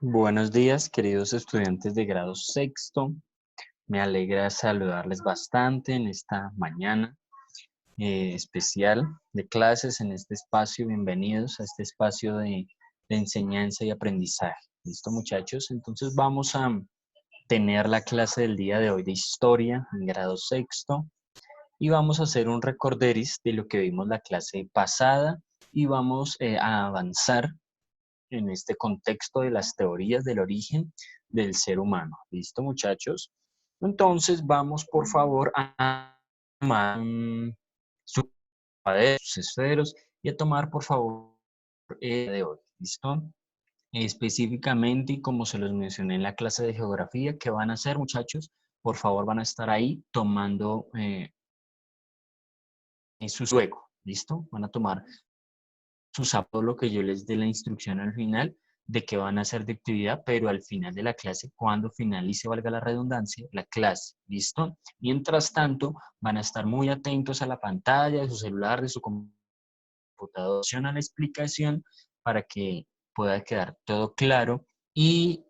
Buenos días, queridos estudiantes de grado sexto. Me alegra saludarles bastante en esta mañana especial de clases en este espacio. Bienvenidos a este espacio de enseñanza y aprendizaje. ¿Listo, muchachos? Entonces vamos a tener la clase del día de hoy de historia en grado sexto y vamos a hacer un recorderis de lo que vimos la clase pasada y vamos a avanzar en este contexto de las teorías del origen del ser humano. ¿Listo, muchachos? Entonces, vamos por favor a tomar sus cuadernos, sus esferos y a tomar por favor de hoy. ¿Listo? Específicamente, y como se los mencioné en la clase de geografía, ¿qué van a hacer, muchachos? Por favor, van a estar ahí tomando su sueco. ¿Listo? Van a tomar su sapo, lo que yo les dé la instrucción al final de qué van a hacer de actividad, pero al final de la clase, cuando finalice, valga la redundancia, la clase, ¿listo? Mientras tanto, van a estar muy atentos a la pantalla de su celular, de su computador, a la explicación para que pueda quedar todo claro y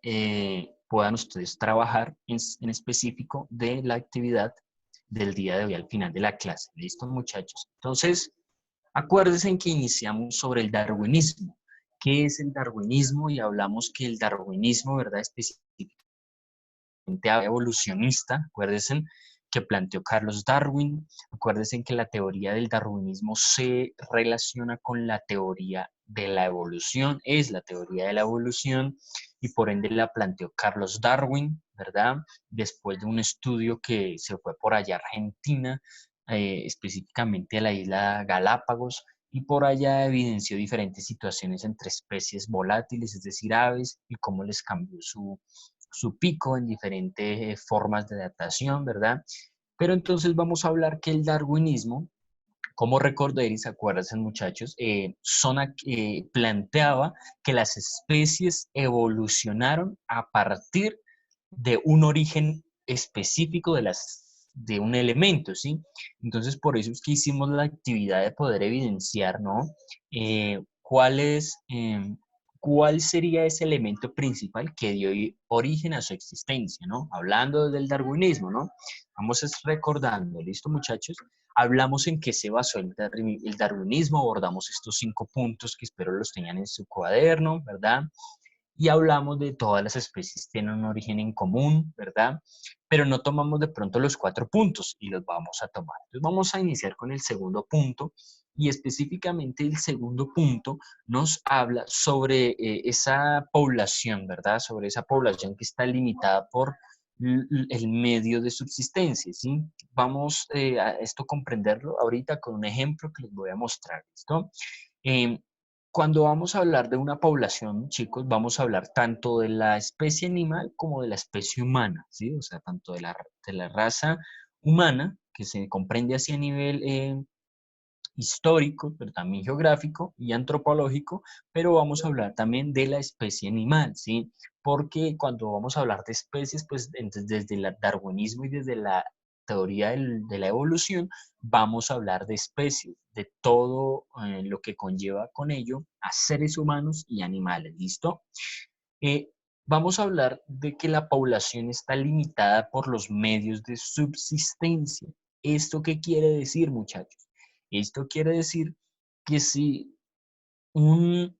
puedan ustedes trabajar en específico de la actividad del día de hoy al final de la clase. ¿Listo, muchachos? Entonces, acuérdense en que iniciamos sobre el darwinismo. ¿Qué es el darwinismo? Y hablamos que el darwinismo, ¿verdad? Específicamente evolucionista, acuérdense que planteó Carlos Darwin. Acuérdense que la teoría del darwinismo se relaciona con la teoría de la evolución, es la teoría de la evolución y por ende la planteó Carlos Darwin, ¿verdad? Después de un estudio que se fue por allá a Argentina, específicamente a la isla Galápagos, y por allá evidenció diferentes situaciones entre especies volátiles, es decir, aves, y cómo les cambió su pico en diferentes formas de adaptación, ¿verdad? Pero entonces vamos a hablar que el darwinismo, como recordaréis, acuérdense muchachos, planteaba que las especies evolucionaron a partir de un origen específico de un elemento, ¿sí? Entonces, por eso es que hicimos la actividad de poder evidenciar, ¿no? ¿Cuál es, cuál sería ese elemento principal que dio origen a su existencia, ¿no? Hablando del darwinismo, ¿no? Vamos recordando, ¿listo, muchachos? Hablamos en qué se basó el darwinismo, abordamos estos 5 puntos que espero los tengan en su cuaderno, ¿verdad? Y hablamos de todas las especies tienen un origen en común, ¿verdad? Pero no tomamos de pronto los 4 puntos y los vamos a tomar. Entonces vamos a iniciar con el segundo punto y específicamente el segundo punto nos habla sobre esa población, ¿verdad? Sobre esa población que está limitada por el medio de subsistencia, ¿sí? Vamos a esto comprenderlo ahorita con un ejemplo que les voy a mostrar, ¿listo? Eh, Cuando vamos a hablar de una población, chicos, vamos a hablar tanto de la especie animal como de la especie humana, ¿sí? O sea, tanto de la raza humana, que se comprende así a nivel histórico, pero también geográfico y antropológico, pero vamos a hablar también de la especie animal, ¿sí? Porque cuando vamos a hablar de especies, pues desde el darwinismo y desde la teoría de la evolución, vamos a hablar de especies, de todo lo que conlleva con ello a seres humanos y animales, ¿listo? Eh, Vamos a hablar de que la población está limitada por los medios de subsistencia. ¿Esto qué quiere decir, muchachos? Esto quiere decir que si un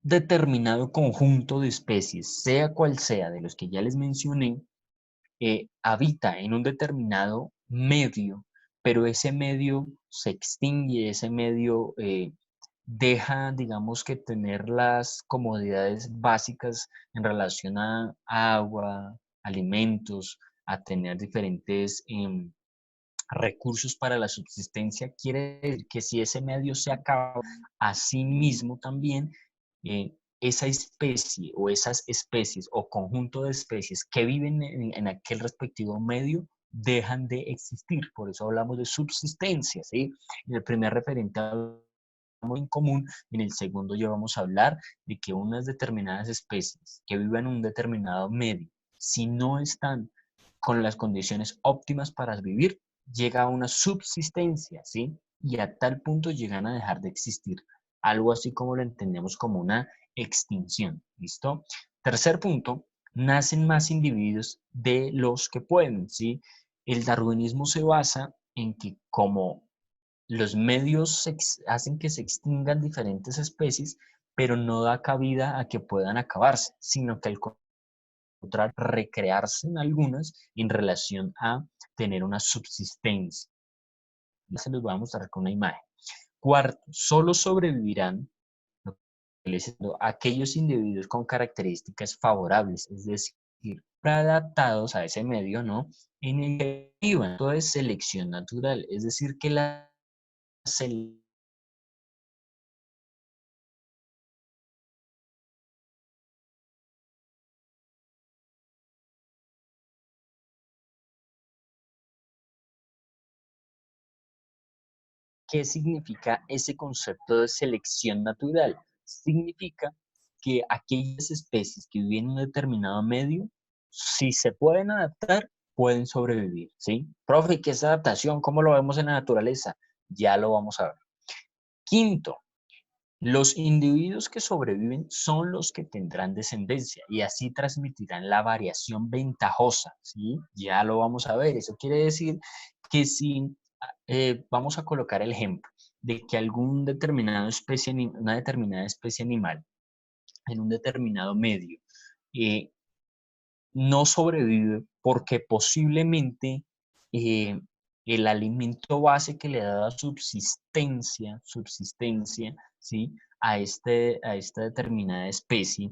determinado conjunto de especies, sea cual sea de los que ya les mencioné, habita en un determinado medio, pero ese medio se extingue, ese medio deja, digamos que tener las comodidades básicas en relación a agua, alimentos, a tener diferentes recursos para la subsistencia, quiere decir que si ese medio se acaba, a sí mismo también, esa especie o esas especies o conjunto de especies que viven en aquel respectivo medio dejan de existir. Por eso hablamos de subsistencia, ¿sí? En el primer referente hablamos en común, en el segundo ya vamos a hablar de que unas determinadas especies que viven en un determinado medio, si no están con las condiciones óptimas para vivir, llega a una subsistencia, ¿sí? Y a tal punto llegan a dejar de existir. Algo así como lo entendemos como una extinción, ¿listo? Tercer punto, nacen más individuos de los que pueden, ¿sí? El darwinismo se basa en que como los medios hacen que se extingan diferentes especies, pero no da cabida a que puedan acabarse, sino que al contrario, recrearse en algunas en relación a tener una subsistencia. Se los voy a mostrar con una imagen. Cuarto, solo sobrevivirán aquellos individuos con características favorables, es decir, adaptados a ese medio, ¿no? En el que vivan. Todo es selección natural, es decir, que la selección. ¿Qué significa ese concepto de selección natural? Significa que aquellas especies que viven en un determinado medio, si se pueden adaptar, pueden sobrevivir, ¿sí? Profe, ¿qué es adaptación? ¿Cómo lo vemos en la naturaleza? Ya lo vamos a ver. Quinto, los individuos que sobreviven son los que tendrán descendencia y así transmitirán la variación ventajosa, ¿sí? Ya lo vamos a ver. Eso quiere decir que si vamos a colocar el ejemplo de que una determinada especie animal en un determinado medio eh, no sobrevive porque posiblemente eh, el alimento base que le da subsistencia, ¿sí? A esta determinada especie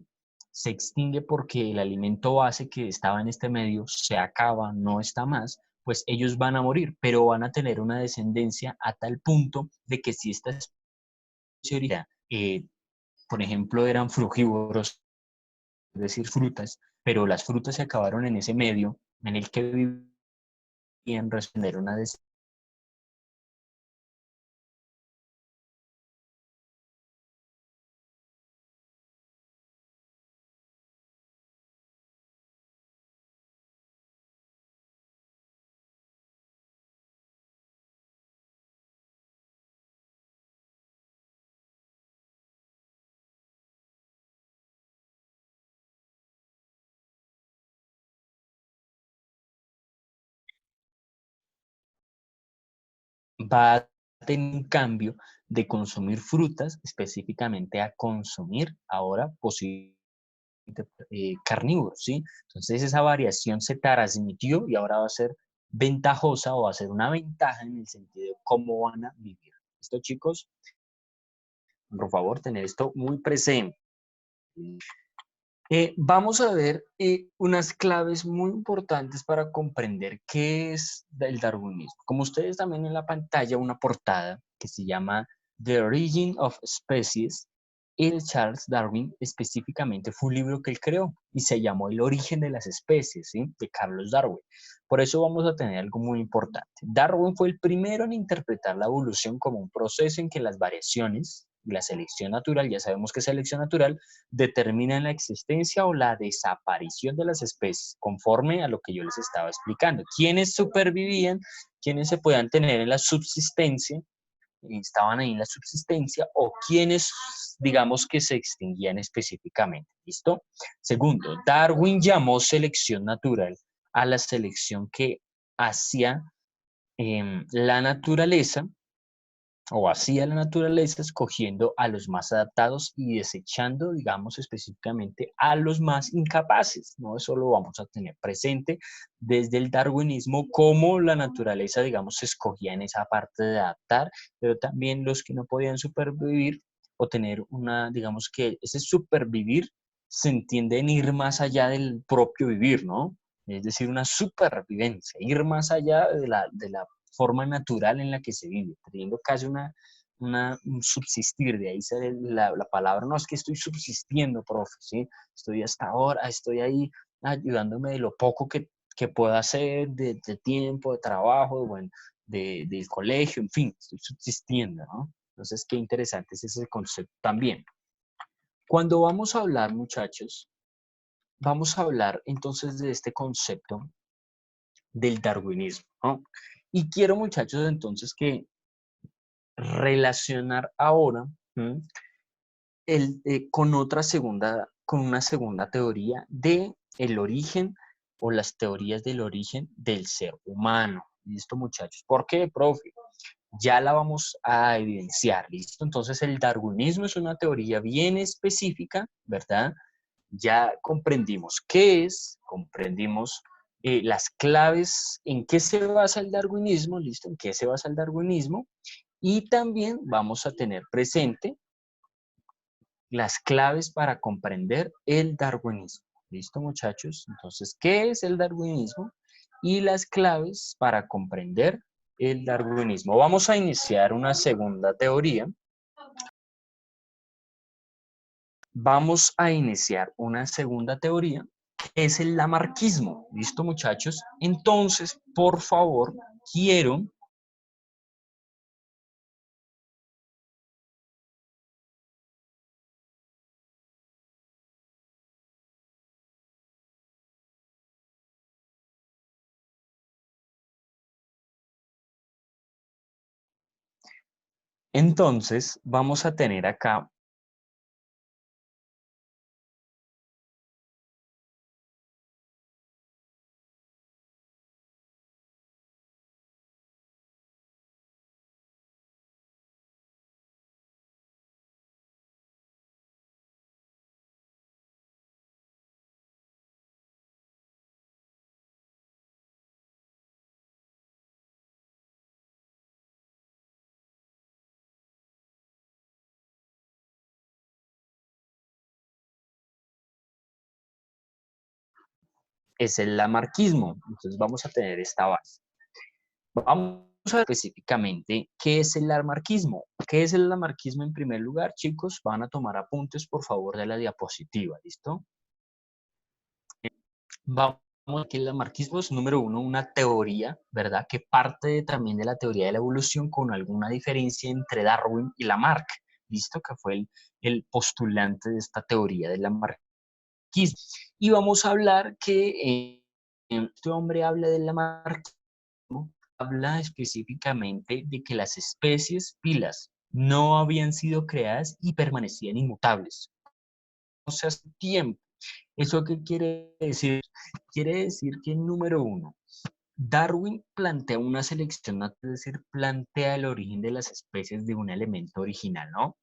se extingue porque el alimento base que estaba en este medio se acaba, no está más, pues ellos van a morir, pero van a tener una descendencia a tal punto de que si esta especie, por ejemplo, eran frugívoros, es decir, frutas, pero las frutas se acabaron en ese medio en el que vivían, responder una va a tener un cambio de consumir frutas específicamente a consumir ahora posiblemente carnívoros, ¿sí? Entonces esa variación se transmitió y ahora va a ser ventajosa o va a ser una ventaja en el sentido de cómo van a vivir. ¿Listo, chicos? Por favor, tener esto muy presente. Vamos a ver unas claves muy importantes para comprender qué es el darwinismo. Como ustedes también en la pantalla, una portada que se llama The Origin of Species. El Charles Darwin específicamente fue un libro que él creó y se llamó El origen de las especies, ¿sí? De Carlos Darwin. Por eso vamos a tener algo muy importante. Darwin fue el primero en interpretar la evolución como un proceso en que las variaciones, la selección natural, ya sabemos que es selección natural, determinan la existencia o la desaparición de las especies, conforme a lo que yo les estaba explicando. ¿Quiénes supervivían? ¿Quiénes se podían tener en la subsistencia? Estaban ahí en la subsistencia o quienes, digamos, que se extinguían específicamente. ¿Listo? Segundo, Darwin llamó selección natural a la selección que hacía la naturaleza o hacía la naturaleza escogiendo a los más adaptados y desechando, digamos, específicamente a los más incapaces, ¿no? Eso lo vamos a tener presente desde el darwinismo, cómo la naturaleza, digamos, se escogía en esa parte de adaptar, pero también los que no podían supervivir o tener una, digamos que ese supervivir se entiende en ir más allá del propio vivir, ¿no? Es decir, una supervivencia, ir más allá de la forma natural en la que se vive, teniendo casi un subsistir, de ahí sale la palabra, no es que estoy subsistiendo, profe, ¿sí? Estoy hasta ahora, estoy ahí ayudándome de lo poco que pueda hacer, de tiempo, de trabajo, bueno, del colegio, en fin, estoy subsistiendo, ¿no? Entonces, qué interesante es ese concepto también. Cuando vamos a hablar, muchachos, vamos a hablar entonces de este concepto del darwinismo, ¿no? Y quiero, muchachos, entonces que relacionar ahora con otra segunda con una segunda teoría de el origen o las teorías del origen del ser humano. ¿Listo, muchachos? ¿Por qué, profe? Ya la vamos a evidenciar, ¿listo? Entonces el darwinismo es una teoría bien específica, ¿verdad? Ya comprendimos qué es, comprendimos las claves, en qué se basa el darwinismo, ¿listo? En qué se basa el darwinismo. Y también vamos a tener presente las claves para comprender el darwinismo. ¿Listo, muchachos? Entonces, ¿qué es el darwinismo? Y las claves para comprender el darwinismo. Vamos a iniciar una segunda teoría. Vamos a iniciar una segunda teoría, que es el lamarquismo. ¿Listo, muchachos? Entonces, por favor, quiero... Entonces, vamos a tener acá... es el lamarquismo. Entonces, vamos a tener esta base. Vamos a ver específicamente qué es el lamarquismo. ¿Qué es el lamarquismo en primer lugar, chicos? Van a tomar apuntes, por favor, de la diapositiva, ¿listo? Vamos a que el lamarquismo es, número uno, una teoría, ¿verdad? Que parte también de la teoría de la evolución con alguna diferencia entre Darwin y Lamarck, ¿listo? Que fue el postulante de esta teoría del lamarquismo. Y vamos a hablar que este hombre habla del lamarquismo, habla específicamente de que las especies pilas no habían sido creadas y permanecían inmutables. O sea, hace tiempo. ¿Eso qué quiere decir? Quiere decir que, número uno, Darwin plantea una selección natural, es decir, plantea el origen de las especies de un elemento original, ¿no?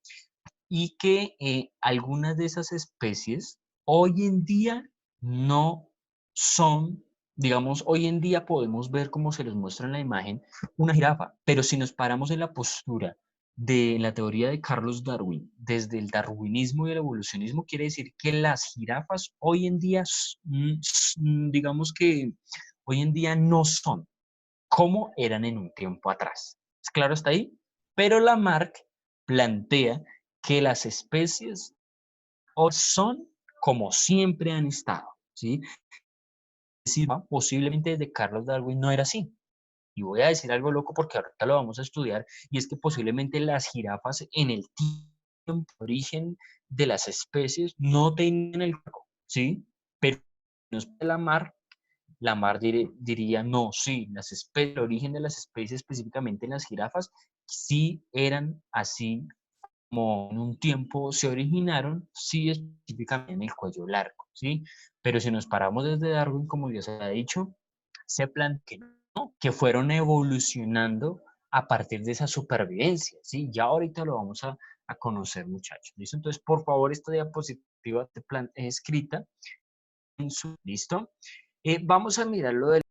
Y que algunas de esas especies hoy en día no son, digamos, hoy en día podemos ver como se les muestra en la imagen una jirafa, pero si nos paramos en la postura de la teoría de Carlos Darwin, desde el darwinismo y el evolucionismo, quiere decir que las jirafas hoy en día, digamos que hoy en día no son como eran en un tiempo atrás. ¿Es claro hasta ahí? Pero Lamarck plantea que las especies hoy son como siempre han estado, ¿sí? Es decir, posiblemente desde Carlos Darwin no era así. Y voy a decir algo loco porque ahorita lo vamos a estudiar, y es que posiblemente las jirafas en el tiempo de origen de las especies no tenían el cuerpo, ¿sí? Pero Lamarck diría, no, sí, el origen de las especies, específicamente en las jirafas, sí eran así como en un tiempo se originaron, sí específicamente en el cuello largo, ¿sí? Pero si nos paramos desde Darwin, como ya se ha dicho, se plantea ¿no? que fueron evolucionando a partir de esa supervivencia, ¿sí? Ya ahorita lo vamos a conocer, muchachos, ¿listo? Entonces, por favor, esta diapositiva escrita, ¿listo? Vamos a mirar lo del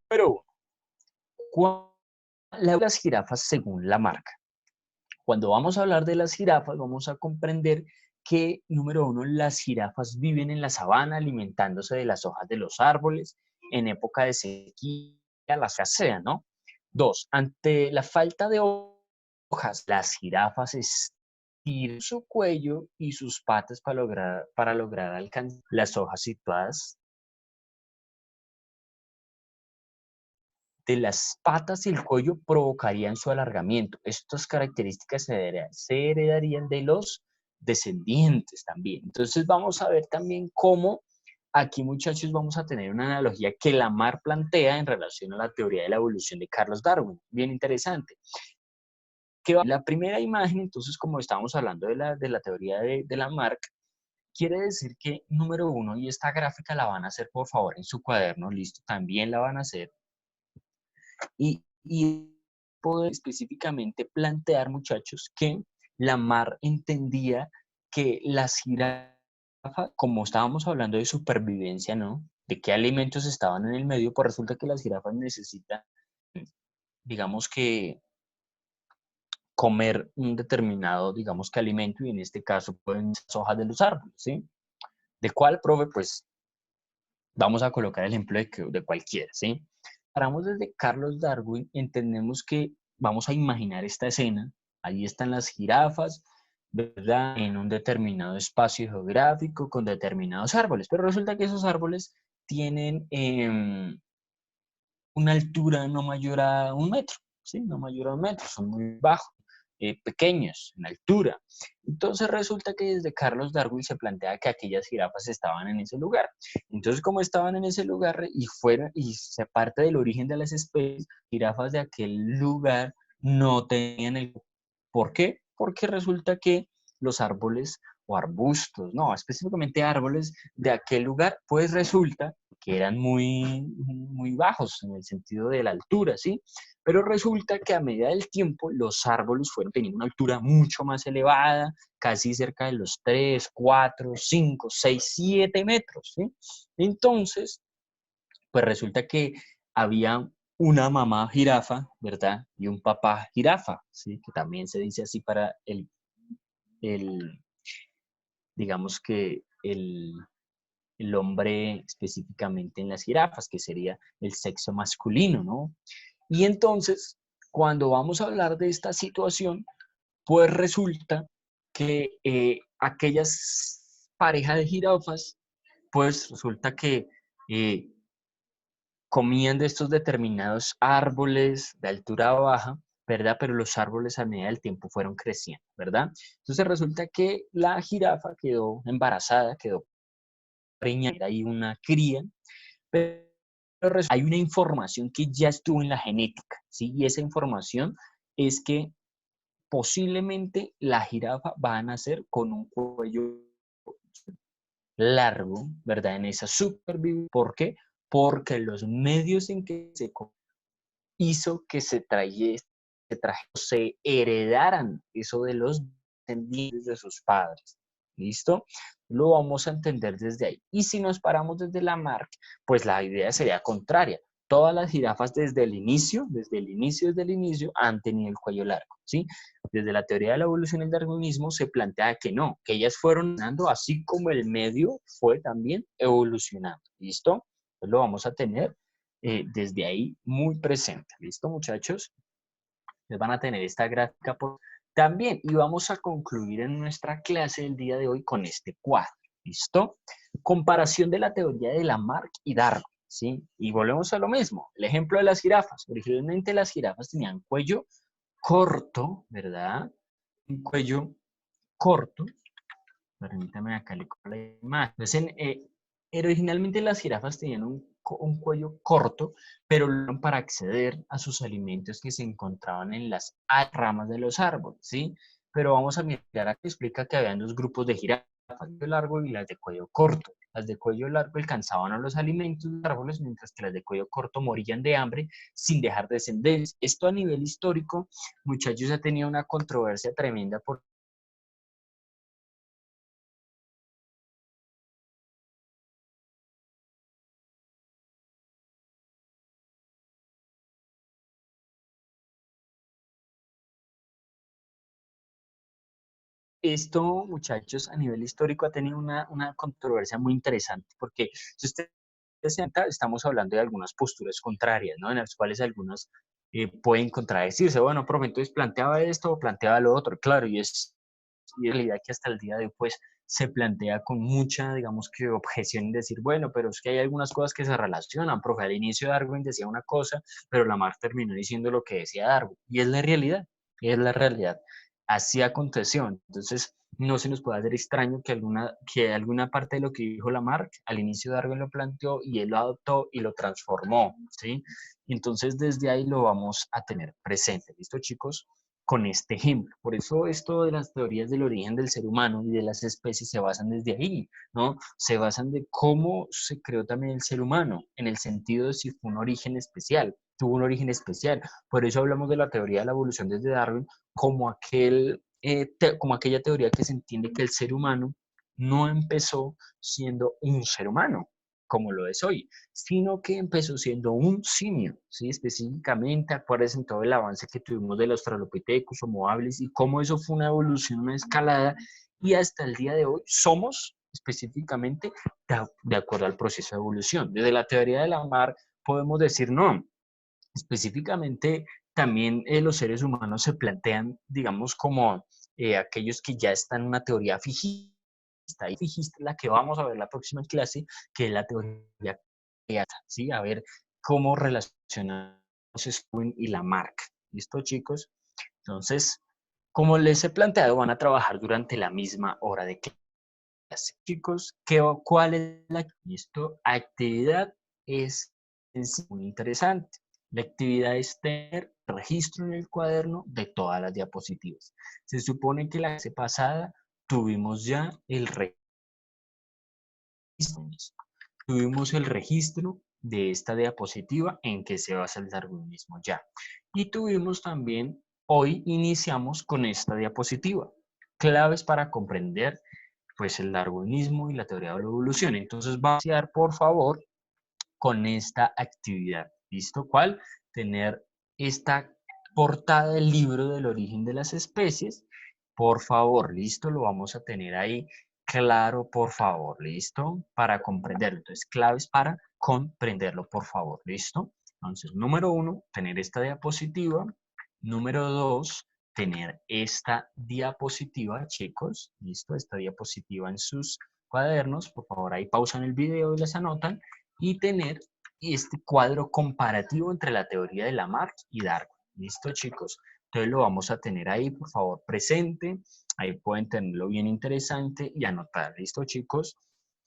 número uno. Las jirafas según la marca. Cuando vamos a hablar de las jirafas, vamos a comprender que, número uno, las jirafas viven en la sabana alimentándose de las hojas de los árboles en época de sequía, las escasea, ¿no? Dos, ante la falta de hojas, las jirafas estiran su cuello y sus patas para lograr alcanzar las hojas situadas de las patas y el cuello provocarían su alargamiento. Estas características se heredarían de los descendientes también. Entonces vamos a ver también cómo aquí, muchachos, vamos a tener una analogía que Lamarck plantea en relación a la teoría de la evolución de Carlos Darwin. Bien interesante. La primera imagen, entonces, como estábamos hablando de la teoría de Lamarck, quiere decir que, número uno, y esta gráfica la van a hacer, por favor, en su cuaderno, listo, también la van a hacer, y poder específicamente plantear, muchachos, que Lamarck entendía que las jirafas, como estábamos hablando de supervivencia, ¿no? De qué alimentos estaban en el medio, pues resulta que las jirafas necesitan, digamos que, comer un determinado, digamos que alimento, y en este caso pueden ser las hojas de los árboles, ¿sí? ¿De cuál, profe? Pues vamos a colocar el ejemplo de cualquiera, ¿sí? Paramos desde Carlos Darwin, entendemos que vamos a imaginar esta escena, ahí están las jirafas, ¿verdad? En un determinado espacio geográfico con determinados árboles, pero resulta que esos árboles tienen una altura no mayor a 1 metro, ¿sí? No mayor a 1 metro, son muy bajos, pequeños en altura. Entonces resulta que desde Carlos Darwin se plantea que aquellas jirafas estaban en ese lugar. Entonces, como estaban en ese lugar y se parte del origen de las especies, jirafas de aquel lugar no tenían el... ¿Por qué? Porque resulta que los árboles o arbustos, no, específicamente árboles de aquel lugar, pues resulta que eran muy bajos en el sentido de la altura, ¿sí? Pero resulta que a medida del tiempo los árboles fueron teniendo una altura mucho más elevada, casi cerca de los 3, 4, 5, 6, 7 metros, ¿sí? Entonces, pues resulta que había una mamá jirafa, ¿verdad? Y un papá jirafa, ¿sí? Que también se dice así para el digamos que el hombre específicamente en las jirafas, que sería el sexo masculino, ¿no? Y entonces, cuando vamos a hablar de esta situación, pues resulta que aquellas parejas de jirafas, pues resulta que eh, comían de estos determinados árboles de altura baja, ¿verdad? Pero los árboles a medida del tiempo fueron creciendo, ¿verdad? Entonces resulta que la jirafa quedó embarazada, quedó preñada, hay una cría, pero hay una información que ya estuvo en la genética, ¿sí? Y esa información es que posiblemente la jirafa va a nacer con un cuello largo, ¿verdad? En esa supervivencia. ¿Por qué? Porque los medios en que hizo que se heredaran eso de los descendientes de sus padres. ¿Listo? Lo vamos a entender desde ahí. Y si nos paramos desde Lamarck, pues la idea sería contraria. Todas las jirafas desde el inicio, han tenido el cuello largo, ¿sí? Desde la teoría de la evolución y el darwinismo se plantea que no, que ellas fueron dando así como el medio fue también evolucionando, ¿listo? Pues lo vamos a tener desde ahí muy presente, ¿listo, muchachos? Les van a tener esta gráfica también, y vamos a concluir en nuestra clase del día de hoy con este cuadro, ¿listo? Comparación de la teoría de Lamarck y Darwin, ¿sí? Y volvemos a lo mismo, el ejemplo de las jirafas. Originalmente las jirafas tenían cuello corto, ¿verdad? Un cuello corto. Permítame acá le coloco la imagen. Entonces, originalmente las jirafas tenían un cuello corto, pero para acceder a sus alimentos que se encontraban en las ramas de los árboles, ¿sí? Pero vamos a mirar aquí, explica que habían dos grupos de jirafas, de cuello largo y las de cuello corto. Las de cuello largo alcanzaban a los alimentos de los árboles, mientras que las de cuello corto morían de hambre sin dejar descendencia. Esto a nivel histórico, muchachos, ha tenido una controversia tremenda por esto, muchachos, a nivel histórico ha tenido una controversia muy interesante, porque si ustedes se dan cuenta, estamos hablando de algunas posturas contrarias, ¿no? En las cuales algunos pueden contradecirse. Bueno, profe, entonces planteaba esto o planteaba lo otro. Claro, y en realidad que hasta el día de hoy, pues, se plantea con mucha, digamos que, objeción en decir, bueno, pero es que hay algunas cosas que se relacionan. Profe, al inicio Darwin decía una cosa, pero Lamarck terminó diciendo lo que decía Darwin. Y es la realidad, es la realidad. Así aconteció. Entonces, no se nos puede hacer extraño que alguna parte de lo que dijo Lamarck, al inicio Darwin lo planteó y él lo adoptó y lo transformó, ¿sí? Entonces, desde ahí lo vamos a tener presente. ¿Listo, chicos? con este ejemplo. Por eso esto de las teorías del origen del ser humano y de las especies se basan desde ahí, ¿no? Se basan de cómo se creó también el ser humano, en el sentido de si fue un origen especial, tuvo un origen especial. Por eso hablamos de la teoría de la evolución desde Darwin como, como aquella teoría que se entiende que el ser humano no empezó siendo un ser humano, como lo es hoy, sino que empezó siendo un simio, ¿sí? Específicamente, acuérdense en todo el avance que tuvimos de los Australopithecus, Homo habilis, y cómo eso fue una evolución, una escalada, y hasta el día de hoy somos específicamente de acuerdo al proceso de evolución. Desde la teoría de la mar podemos decir no, específicamente también los seres humanos se plantean, digamos, como aquellos que ya están en una teoría fijista, y fijista la que vamos a ver la próxima clase, que es la teoría creata, ¿sí? A ver cómo relacionamos Spring y Lamarck. ¿Listo, chicos? Entonces, como les he planteado, van a trabajar durante la misma hora de clase. Chicos, ¿cuál es la actividad? Es muy interesante. La actividad es tener registro en el cuaderno de todas las diapositivas. Se supone que la clase pasada tuvimos ya el registro. Tuvimos el registro de esta diapositiva en que se basa el darwinismo ya. Y tuvimos también, hoy iniciamos con esta diapositiva, claves para comprender pues el darwinismo y la teoría de la evolución. Entonces va a iniciar, por favor, con esta actividad. ¿Listo? ¿Cuál? Tener esta portada del libro del origen de las especies. Por favor, ¿listo? Lo vamos a tener ahí claro, por favor, ¿listo? Para comprenderlo. Entonces, claves para comprenderlo, por favor, ¿listo? Entonces, número 1, tener esta diapositiva. Número 2, tener esta diapositiva, chicos, ¿listo? Esta diapositiva en sus cuadernos. Por favor, ahí pausan el video y les anotan. Y tener este cuadro comparativo entre la teoría de Lamarck y Darwin. ¿Listo, chicos? Entonces lo vamos a tener ahí, por favor, presente. Ahí pueden tenerlo bien interesante y anotar. ¿Listo, chicos?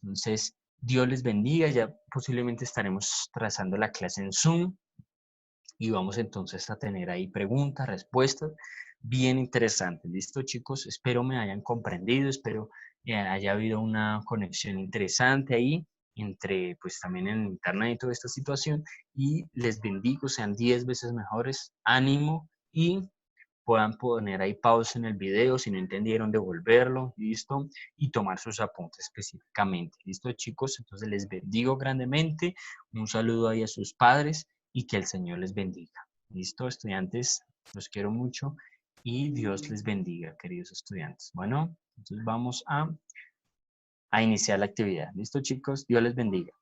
Entonces, Dios les bendiga. Ya posiblemente estaremos trazando la clase en Zoom y vamos entonces a tener ahí preguntas, respuestas bien interesantes. ¿Listo, chicos? Espero me hayan comprendido, espero haya habido una conexión interesante ahí entre, pues también en internet y toda esta situación, y les bendigo, sean 10 veces mejores, ánimo, y puedan poner ahí pausa en el video si no entendieron, devolverlo, listo, y tomar sus apuntes específicamente, listo, chicos. Entonces les bendigo grandemente, un saludo ahí a sus padres y que el Señor les bendiga. Listo, estudiantes, los quiero mucho y Dios les bendiga, queridos estudiantes. Bueno, entonces vamos a iniciar la actividad. Listo, chicos, Dios les bendiga.